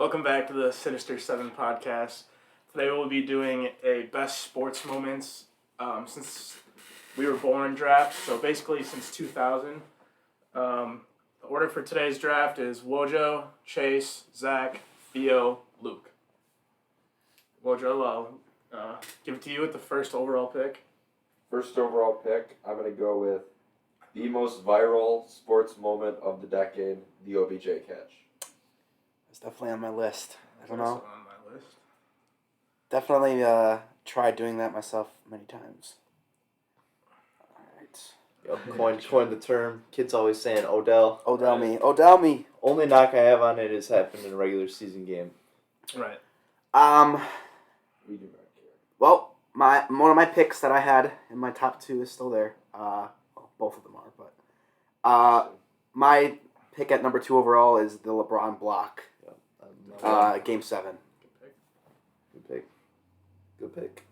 Welcome back to the Sinister 7 podcast. Today we'll be doing a best sports moments since we were born draft, so basically since 2000. The order for today's draft is Wojo, Chase, Zach, Theo, Luke. Wojo, I'll give it to you with the first overall pick. First overall pick, I'm going to go with the most viral sports moment of the decade, the OBJ catch. It's definitely on my list. I don't know. Also on my list. Definitely tried doing that myself many times. Alright. Coined the term. Kids always saying Odell. Odell me. Only knock I have on it is happened in a regular season game. Right. We do not care. Well, one of my picks that I had in my top two is still there. Both of them are, but my pick at number 2 overall is the LeBron block. Game 7. Good pick. Good pick.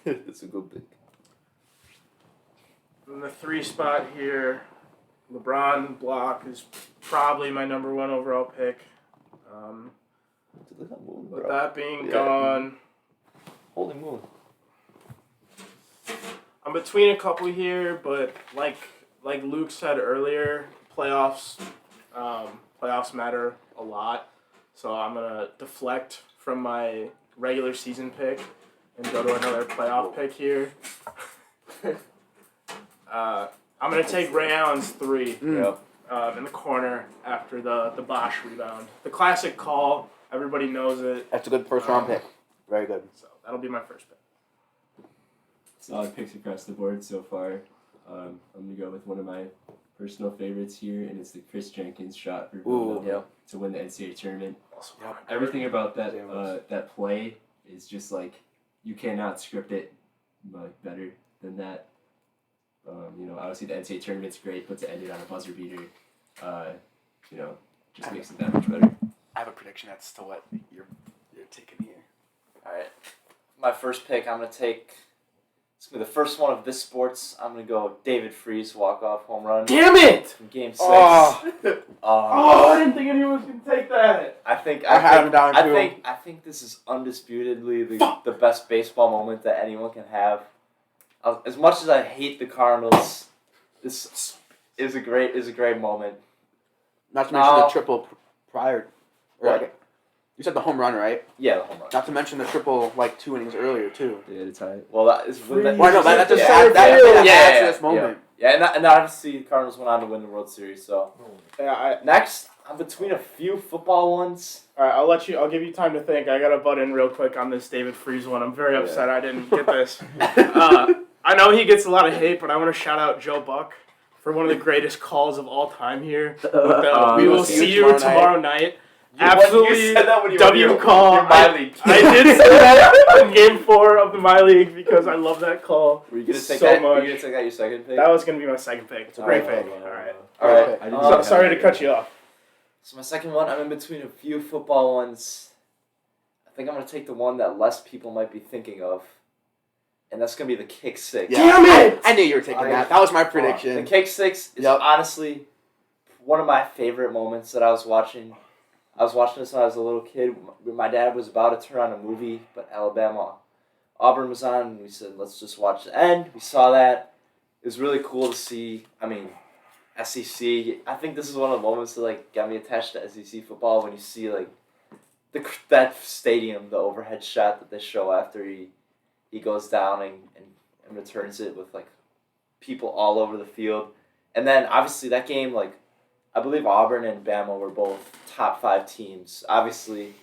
It's a good pick. In the 3 spot here, LeBron block is probably my number 1 overall pick. With that being gone, Holy moon. I'm between a couple here, but like Luke said earlier, playoffs matter a lot. So I'm gonna deflect from my regular season pick and go to another playoff pick here. I'm gonna take Ray Allen's 3 in the corner after the Bosch rebound. The classic call. Everybody knows it. That's a good first round pick. Very good. So that'll be my first pick. Solid picks across the board so far. I'm going to go with one of my personal favorites here, and it's the Chris Jenkins shot for Villanova to win the NCAA tournament. Everything about that play is just like, you cannot script it better than that. Obviously the NCAA tournament's great, but to end it on a buzzer beater, just makes it that much better. I have a prediction as to what you're taking here. All right. My first pick, I'm going to take... It's going to be the first one of this sports. I'm going to go David Freese walk-off home run. Damn it! From Game 6. I didn't think anyone was going to take that. I think this is undisputedly the best baseball moment that anyone can have. As much as I hate the Cardinals, this is a great moment. Not to mention the triple prior. What? You said the home run, right? Yeah, the home run. Not to mention the triple 2 innings earlier too. Yeah, it's high. Well, that is That just adds to this moment. Yeah, and obviously the Cardinals went on to win the World Series. So next, I'm between a few football ones. All right, I'll give you time to think. I gotta butt in real quick on this David Freese one. I'm very upset I didn't get this. I know he gets a lot of hate, but I want to shout out Joe Buck for one of the greatest calls of all time here. We will see you tomorrow night. Absolutely, you said that when you W call. Your My League. I did say that in Game 4 of the My League because I love that call. Were you gonna take so that? much. Were you gonna take that your second pick? That was gonna be my second pick. It's a great Alright. pick. All right. Sorry to cut you off. So my second one, I'm in between a few football ones. I think I'm gonna take the one that less people might be thinking of, and that's gonna be the kick 6. Yeah. Damn it! I knew you were taking that. That was my prediction. The kick 6 is honestly one of my favorite moments that I was watching. I was watching this when I was a little kid. My dad was about to turn on a movie, but Auburn was on, and we said, let's just watch the end. We saw that. It was really cool to see. I mean, SEC. I think this is one of the moments that got me attached to SEC football when you see that stadium, the overhead shot that they show after he goes down and returns it with people all over the field. And then obviously that game, I believe Auburn and Bama were both top 5 teams. Obviously,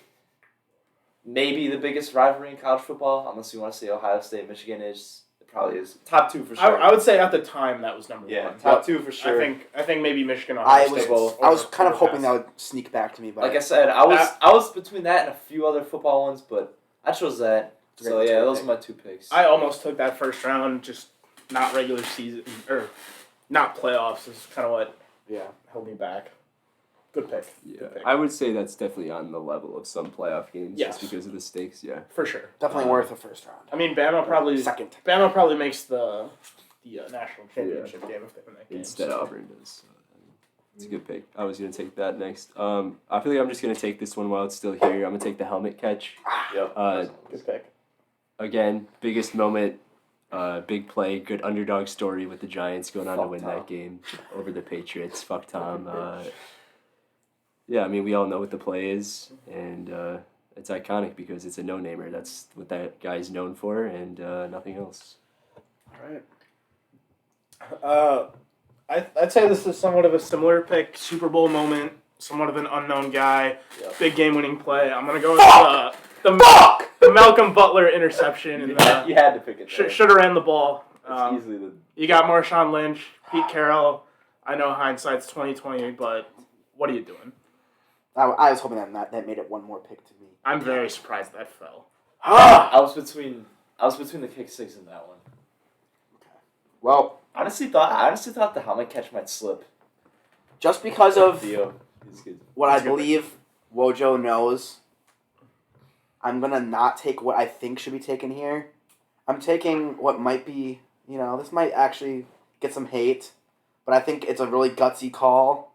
maybe the biggest rivalry in college football, unless you want to say Ohio State, Michigan is. It probably is. Top 2 for sure. I would say at the time that was number 1. Yeah, top 2 for sure. I think maybe Michigan. I was kind of hoping that would sneak back to me, but like I said, I was between that and a few other football ones, but I chose that. So yeah, those are my 2 picks. I almost took that first round, just not regular season or not playoffs. Is kind of what held me back. Good pick. Yeah, Good pick. I would say that's definitely on the level of some playoff games Yes. just because of the stakes, yeah. For sure. definitely worth a first round. I mean, Bama probably makes the national championship game if they win that game. Instead so. Auburn does. It's a good pick. I was going to take that next. I feel like I'm just going to take this one while it's still here. I'm going to take the helmet catch. Yep. Good pick. Again, biggest moment, big play, good underdog story with the Giants going on to Fuck win Tom. that game over the Patriots. Fuck Tom. Yeah, I mean, we all know what the play is, and it's iconic because it's a no-namer. That's what that guy's known for, and nothing else. All right. I'd say this is somewhat of a similar pick. Super Bowl moment, somewhat of an unknown guy, big game-winning play. I'm gonna go with the Malcolm Butler interception. And You had to pick it. should have ran the ball. It's easily the. You got Marshawn Lynch, Pete Carroll. I know hindsight's 20/20, but what are you doing? I was hoping that made it one more pick to me. I'm very surprised that fell. I was between the kick six and that one. Well, I honestly thought the helmet catch might slip. just because of Theo, he's good. what I believe Wojo knows, I'm going to not take what I think should be taken here. I'm taking what might be, this might actually get some hate, but I think it's a really gutsy call,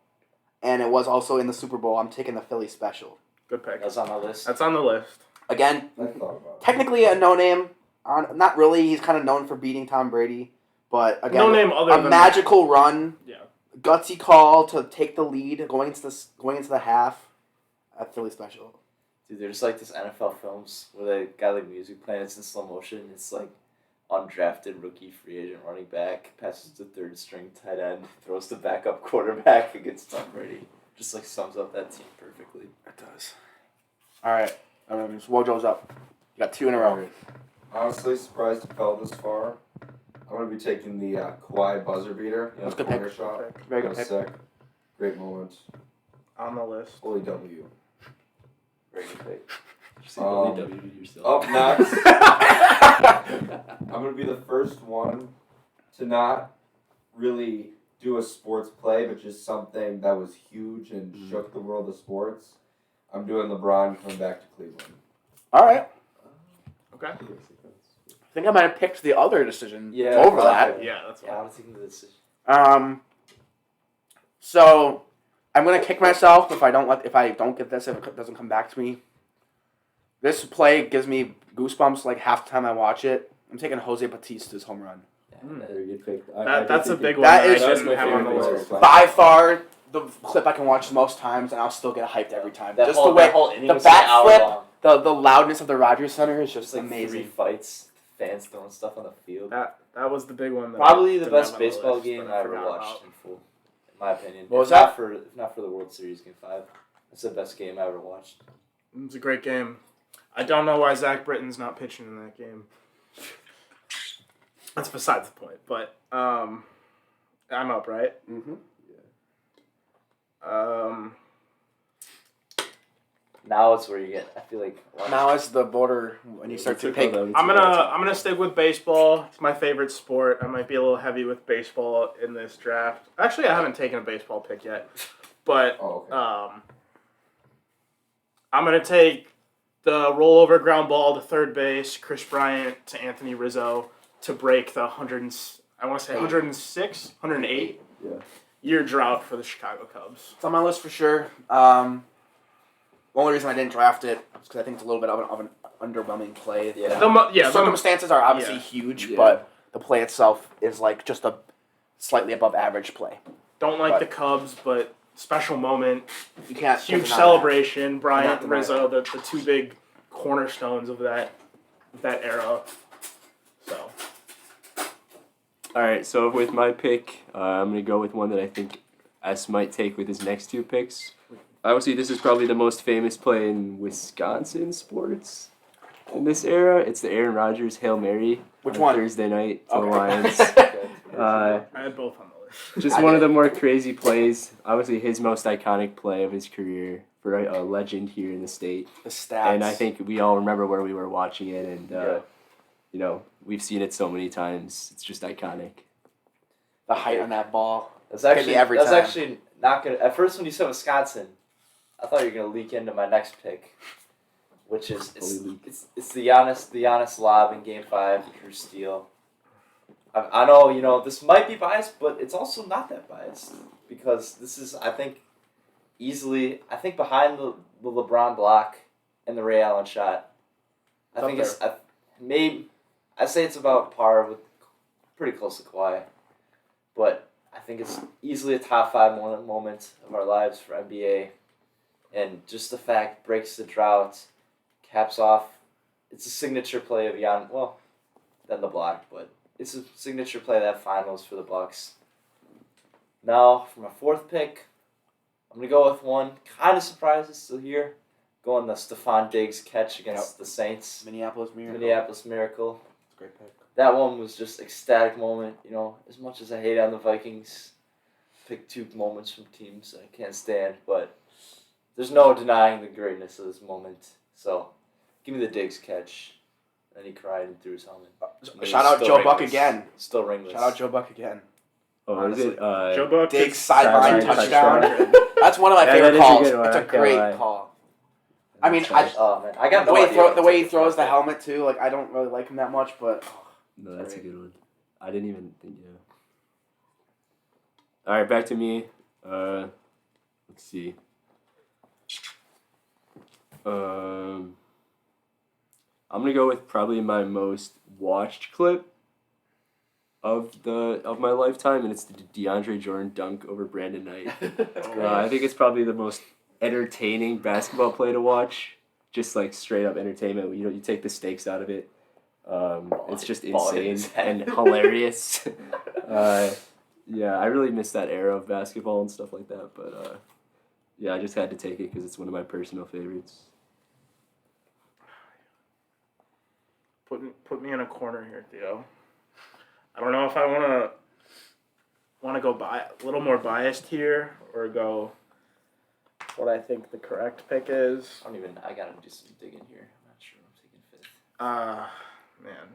and it was also in the Super Bowl. I'm taking the Philly special. Good pick. That's on my list. That's on the list. Again, I thought about it. technically a no-name. Not really. He's kind of known for beating Tom Brady, but again, No name other a than magical run, Yeah. gutsy call to take the lead going into the half. A Philly special. Dude, there's like this NFL films where they got like music playing. It's in slow motion. It's like undrafted rookie free agent running back passes to third string tight end, throws the backup quarterback against Tom Brady. Just like sums up that team perfectly. It does. All right. Wojo's up. You got two in a row. Honestly, surprised it fell this far. I'm going to be taking the Kawhi buzzer beater. That's a good corner pick. shot. Very That good was pick. sick. Great moment. On the list. Holy W. Very good pick. Just say only W to yourself. Up next, I'm going to be the first one to not really do a sports play, but just something that was huge and shook the world of sports. I'm doing LeBron coming back to Cleveland. All right. Okay. I think I might have picked the other decision Yeah, over probably. that. Yeah, that's Yeah, I fine. was thinking the decision. So I'm gonna kick myself if I don't get this, if it doesn't come back to me. This play gives me goosebumps like half the time I watch it. I'm taking Jose Batista's home run. Very good pick. That's a big one. That That is- I That was didn't my have on the favorite list. baseball By far the clip I can watch the most times, and I'll still get hyped every time. That Just whole, the way that whole inning the was bat an hour flip, long. the loudness of the Rogers Center is just Just like amazing. 3 fights, fans throwing stuff on the field. That was the big one. That Probably I the didn't best have on the baseball list, game that I ever forgot watched about. in full, in my opinion. What was If that? not for the World Series Game 5. That's the best game I ever watched. It was a great game. I don't know why Zach Britton's not pitching in that game. That's besides the point. But I'm up, right? Mm-hmm. Now it's where you get. I feel like Now it's the border when you start to pick. I'm gonna stick with baseball. It's my favorite sport. I might be a little heavy with baseball in this draft. Actually, I haven't taken a baseball pick yet, but Oh, okay. I'm gonna take the rollover ground ball to third base, Chris Bryant to Anthony Rizzo to break the 108 Yeah. year drought for the Chicago Cubs. It's on my list for sure. The only reason I didn't draft it is because I think it's a little bit of an underwhelming play. Yeah. The Circumstances are obviously Yeah. huge, Yeah. but the play itself is like just a slightly above average play. don't like But- the Cubs, but special moment, You can't huge deny celebration. Not Bryant, deny Rizzo, the two big cornerstones of that era. So All right, so with my pick, I'm going to go with one that I think S might take with his next two picks. Obviously, this is probably the most famous play in Wisconsin sports in this era. It's the Aaron Rodgers Hail Mary Which on one? Thursday night to the Okay. Lions. I had both on the list. Just I one of did. the more crazy plays. Obviously, his most iconic play of his career for a legend here in the state. the stats. And I think we all remember where we were watching it, and Yeah. we've seen it so many times. It's just iconic. the height on that ball. That's Hit me actually every that's time. actually not gonna. At first, when you said Wisconsin, I thought you were gonna leak into my next pick, which is Fully leak. it's the Giannis lob in Game 5, the Drew Steele. I know this might be biased, but it's also not that biased. because this is, I think, easily, behind the LeBron block and the Ray Allen shot. I It's think up it's, I'd say it's about par with, pretty close to Kawhi. But I think it's easily a top 5 moment of our lives for NBA. And just the fact, breaks the drought, caps off. It's a signature play of Jan, well, then the block, but it's a signature play of that finals for the Bucks. Now, for my 4th pick, I'm going to go with one kind of surprised it's still here. Going the Stephon Diggs catch against the Saints. Minneapolis Miracle. Minneapolis Miracle. It's a great pick. That one was just ecstatic moment. You know, as much as I hate on the Vikings, pick 2 moments from teams I can't stand, but there's no denying the greatness of this moment. So, give me the Diggs catch. And he cried and threw his helmet. Shout out Joe Buck again. Still ringless. Shout out Joe Buck again. Oh, Honestly. is it? Joe Buck Diggs is sideline sideline touchdown. That's one of my Yeah, favorite that is a calls. good one. It's a I can't great lie. call. I mean, Oh, man. I got the no way idea. the way he throws the helmet too. Like I don't really like him that much, but No, that's a Great. good one. I didn't even think. Yeah. All right, back to me. Let's see. I'm gonna go with probably my most watched clip of my lifetime, and it's the DeAndre Jordan dunk over Brandon Knight. I think it's probably the most entertaining basketball play to watch. Just like straight up entertainment. You take the stakes out of it. It's just Ball in insane his head. and hilarious. Yeah, I really miss that era of basketball and stuff like that. But yeah, I just had to take it because it's one of my personal favorites. Put me in a corner here, Theo. I don't know if I want to go a little more biased here or go what I think the correct pick is. I gotta do some digging here. I'm not sure I'm taking 5th. Man.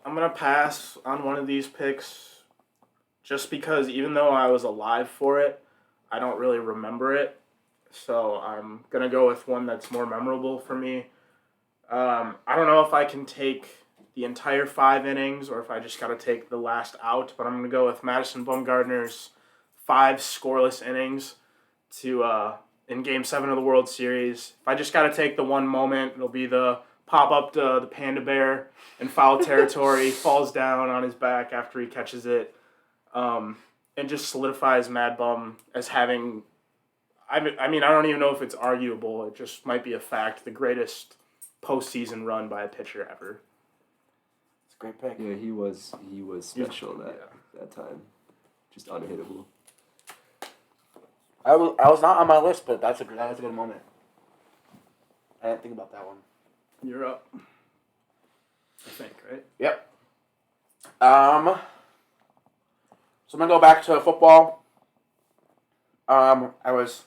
I'm gonna pass on one of these picks just because even though I was alive for it, I don't really remember it. So I'm gonna go with one that's more memorable for me. I don't know if I can take the entire 5 innings or if I just gotta take the last out, but I'm gonna go with Madison Bumgarner's 5 scoreless innings to in Game 7 of the World Series. If I just gotta take the one moment, it'll be the pop up to the panda bear in foul territory, falls down on his back after he catches it, and just solidifies Mad Bum as having, I mean, I don't even know if it's arguable, it just might be a fact, the greatest postseason run by a pitcher ever. it's a great pick. Yeah, he was special that time, just unhittable. I was not on my list, but that was a good moment. I didn't think about that one. You're up. I think, right? Yep. So I'm gonna go back to football. I was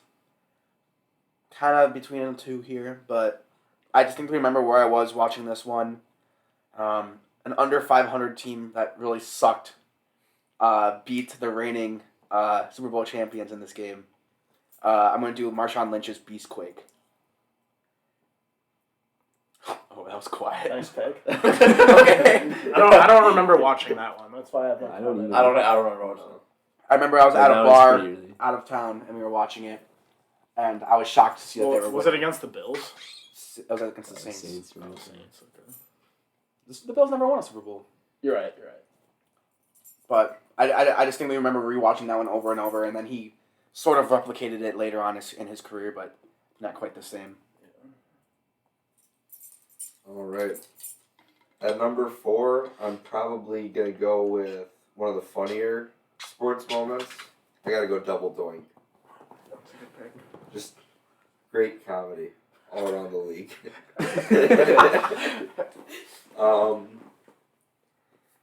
kind of between the 2 here, but I distinctly remember where I was watching this one. An under 500 team that really sucked beat the reigning Super Bowl champions in this game. I'm gonna do Marshawn Lynch's Beastquake. Oh, that was quiet. Nice pick. Okay. I don't remember watching that one. That's why I have I don't either. I don't remember what it was. I remember I was at That a was bar pretty early. out of town and we were watching it, and I was shocked to see that they were. Was it against the Bills? It was against the Saints. Saints, right. Saints, okay. The Bills never won a Super Bowl. You're right. But I distinctly remember rewatching that one over and over, and then he sort of replicated it later on in his career, but not quite the same. All right. At number 4, I'm probably going to go with one of the funnier sports moments. I got to go Double Doink. That's a good pick. Just great comedy all around the league.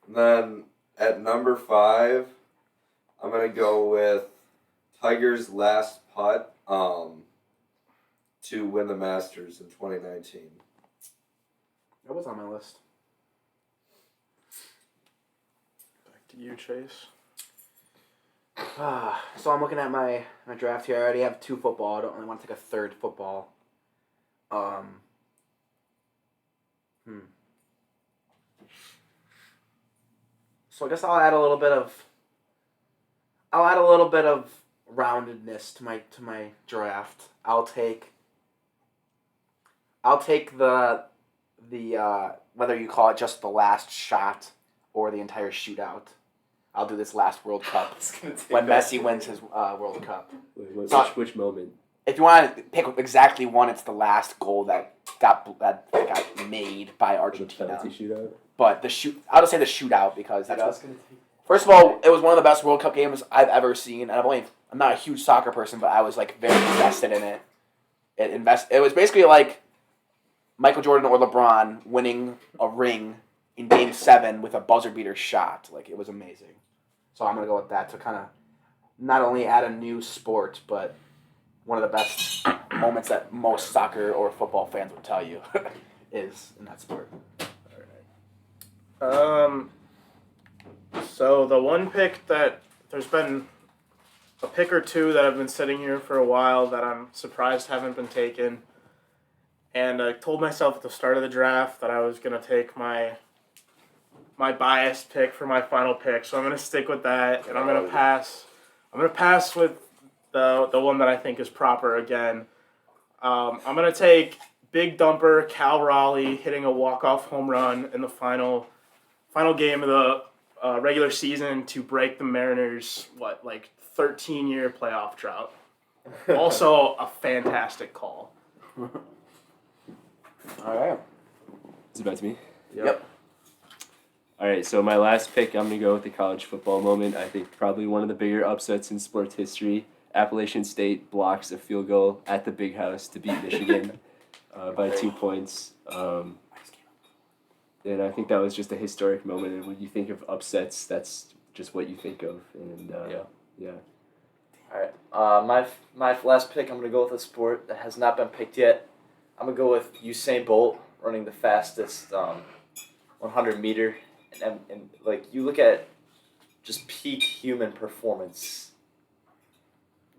Then at number 5, I'm going to go with Tiger's last putt to win the Masters in 2019. That was on my list. Back to you, Chase. So I'm looking at my draft here. I already have 2 football. I don't really want to take a 3rd football. So I guess I'll add a little bit of roundedness to my draft. I'll take the whether you call it just the last shot or the entire shootout. I'll do this last World Cup when Messi wins his World Cup. Which moment? If you want to pick exactly one, it's the last goal that got made by Argentina. Penalty shootout. But I'll just say the shootout because that's first of all, it was one of the best World Cup games I've ever seen. And I'm not a huge soccer person, but I was like very invested in it. It was basically like Michael Jordan or LeBron winning a ring in Game 7 with a buzzer beater shot. Like, it was amazing. So I'm gonna go with that to kind of not only add a new sport, but one of the best moments that most soccer or football fans would tell you is in that sport. So the one pick that there's been a pick or two that have been sitting here for a while that I'm surprised haven't been taken. And I told myself at the start of the draft that I was going to take my biased pick for my final pick. So I'm going to stick with that, and I'm going to pass. I'm going to pass with the one that I think is proper again. I'm going to take big dumper Cal Raleigh hitting a walk-off home run in the final game of the regular season to break the Mariners' 13-year playoff drought. Also a fantastic call. All right. Is it back to me? Yep. All right, so my last pick, I'm going to go with the college football moment. I think probably one of the bigger upsets in sports history. Appalachian State blocks a field goal at the Big House to beat Michigan by 2 points. And I think that was just a historic moment. And when you think of upsets, that's just what you think of. And yeah. All right. My last pick, I'm going to go with a sport that has not been picked yet. I'm going to go with Usain Bolt running the fastest 100 meter. And like, you look at just peak human performance.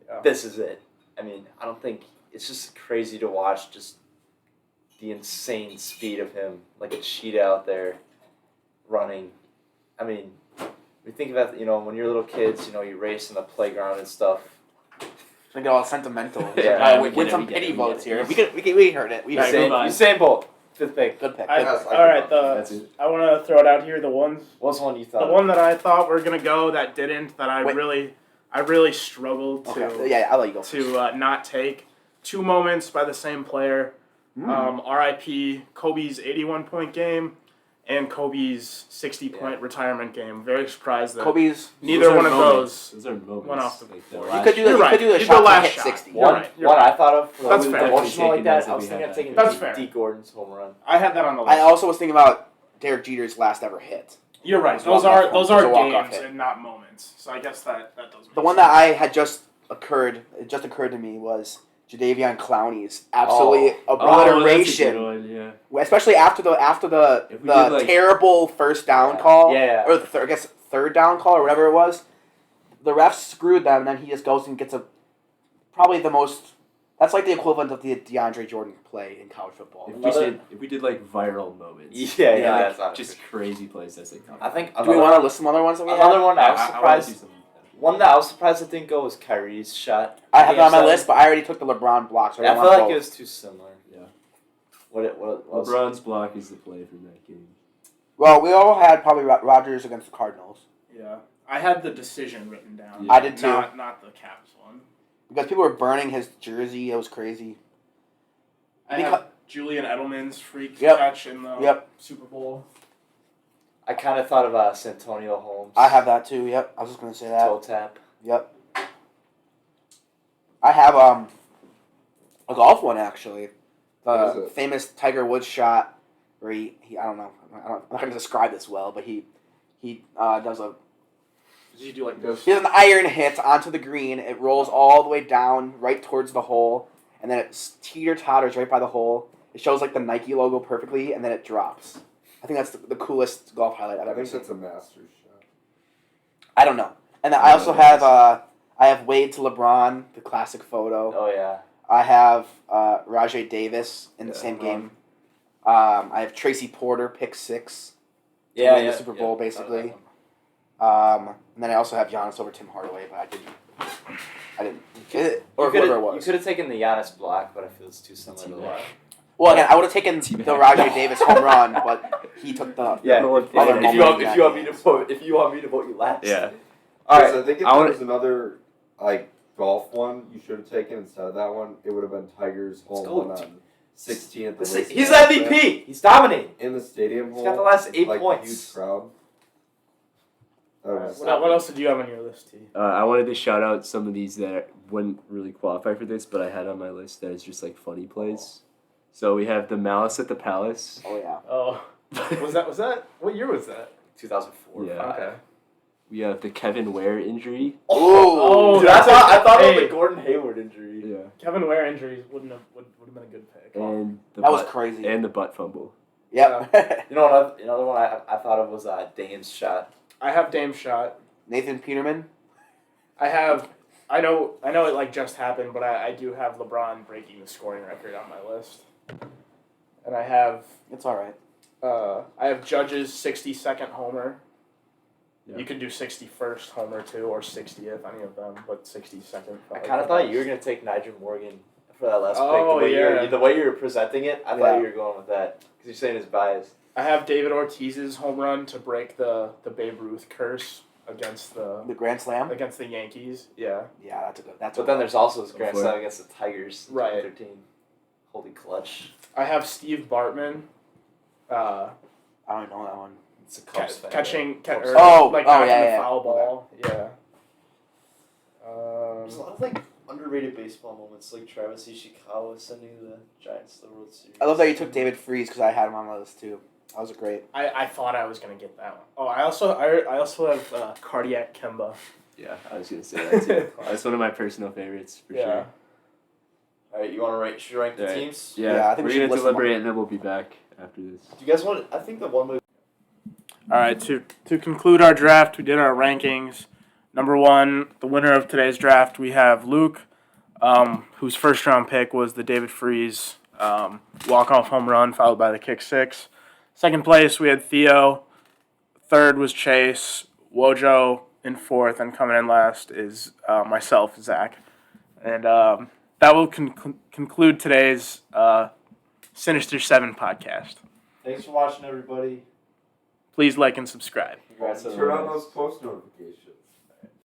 Yeah. This is it. I mean, I don't think it's just crazy to watch just the insane speed of him, like a cheetah out there running. I mean, we think about, when you're little kids, you race in the playground and stuff. We get all sentimental. Yeah. Win some pity votes here. We heard it. Usain Bolt. Fifth pick. Good pick. All right. I want to throw it out here. What's the one you thought? The one that I thought were gonna go that didn't. That I really struggled to. Okay. Yeah, I'll let you go. To not take. Two moments by the same player. R.I.P. Kobe's 81-point game and Kobe's 60-point retirement game. Very surprised that neither one of those went off the board. You could do the shot to hit 60. One I thought of. That's fair. Emotional like that. I was thinking of taking D. Gordon's home run. I had that on the list. I also was thinking about Derek Jeter's last ever hit. You're right. Those are games and not moments. So I guess that does make sense. The one that I had just occurred to me was Jadeveon Clowney's absolutely obliteration. Especially after the terrible first down call. Yeah. Or I guess third down call or whatever it was. The refs screwed them, and then he just goes and gets probably the most. That's like the equivalent of the DeAndre Jordan play in college football. If we did like viral moments. Yeah, that's just crazy plays. That's like. I think. Do we want to list some other ones that we have? Another one I was surprised. One that I was surprised it didn't go was Kyrie's shot. I have it on my list, but I already took the LeBron block. So I feel like it was too similar. Yeah. What LeBron's block is the play from that game. Well, we all had probably Rodgers against the Cardinals. Yeah. I had the decision written down. Yeah. I did too. Not the Caps one. Because people were burning his jersey. It was crazy. I have Julian Edelman's freak catch in the Super Bowl. I kind of thought of Santonio Holmes. I have that too. Yep, I was just gonna say that. Toe tap. Yep. I have a golf one actually. The famous Tiger Woods shot where he I'm not gonna describe this well, but he does a. Did you do like this? He does an iron hit onto the green. It rolls all the way down right towards the hole, and then it teeter-totters right by the hole. It shows like the Nike logo perfectly, and then it drops. I think that's the coolest golf highlight I've ever seen. I think that's a Masters shot. I don't know. And then I also have Wade to LeBron, the classic photo. Oh yeah. I have Rajay Davis in the same game. I have Tracy Porter pick 6. To win the Super Bowl, basically. And then I also have Giannis over Tim Hardaway, but I didn't. Or whoever it was. You could have taken the Giannis block, but I feel it's too similar to that. Well, again, I would have taken the Rajay Davis home run, but he took the If you want me to vote you last. Yeah. All right. So I think if there was another golf one you should have taken instead of that one, it would have been Tiger's home run on 16 at the Waste He's MVP. He's dominating. in the stadium. He's got the last 8 points. Huge crowd. What else did you have on your list, T? I wanted to shout out some of these that wouldn't really qualify for this, but I had on my list that is just like funny plays. So we have the Malice at the Palace. Oh, yeah. Oh. Was that? What year was that? 2004. Yeah. Okay. We have the Kevin Ware injury. Oh, dude, I thought it was the Gordon Hayward injury. Yeah. Kevin Ware injuries would have been a good pick. And that was crazy. And the butt fumble. Yep. You know another one I thought of was Dame's shot. I have Dame's shot. Nathan Peterman. I know it just happened, but I do have LeBron breaking the scoring record on my list. And I have It's all right. I have Judge's 62nd homer. Yeah. You could do 61st homer too, or 60th, any of them, but 62nd. I kind of thought you were gonna take Nigel Morgan for that last Oh, pick. The way you were presenting it, I thought you were going with that because you're saying it's biased. I have David Ortiz's home run to break the Babe Ruth curse against the Grand Slam against the Yankees. Yeah. Yeah, that's a good. But then there's also his Grand Slam against the Tigers. In Right. 2013. Holy clutch. I have Steve Bartman. I don't know that one. It's a Cubs fan. Catching, yeah, the foul ball. Yeah. There's a lot of underrated baseball moments, like Travis Ishikawa sending the Giants to the World Series. I love that you took David Freese because I had him on my list too. That was great. I thought I was gonna get that one. Oh, I also have Cardiac Kemba. Yeah, I was gonna say that too. That's one of my personal favorites for sure. All right, you want to should we rank the teams? Yeah, I think we're we should gonna list them deliberate and then we'll be back after this. Do you guys want? I think the one movie. All right, to conclude our draft, we did our rankings. Number 1, the winner of today's draft, we have Luke, whose first round pick was the David Freese walk-off home run, followed by the kick 6. Second place, we had Theo. Third was Chase. Wojo in 4th, and coming in last is myself, Zach. And that will conclude today's Sinister 7 podcast. Thanks for watching, everybody. Please like and subscribe. Congrats on the Turn on wins. those post notifications.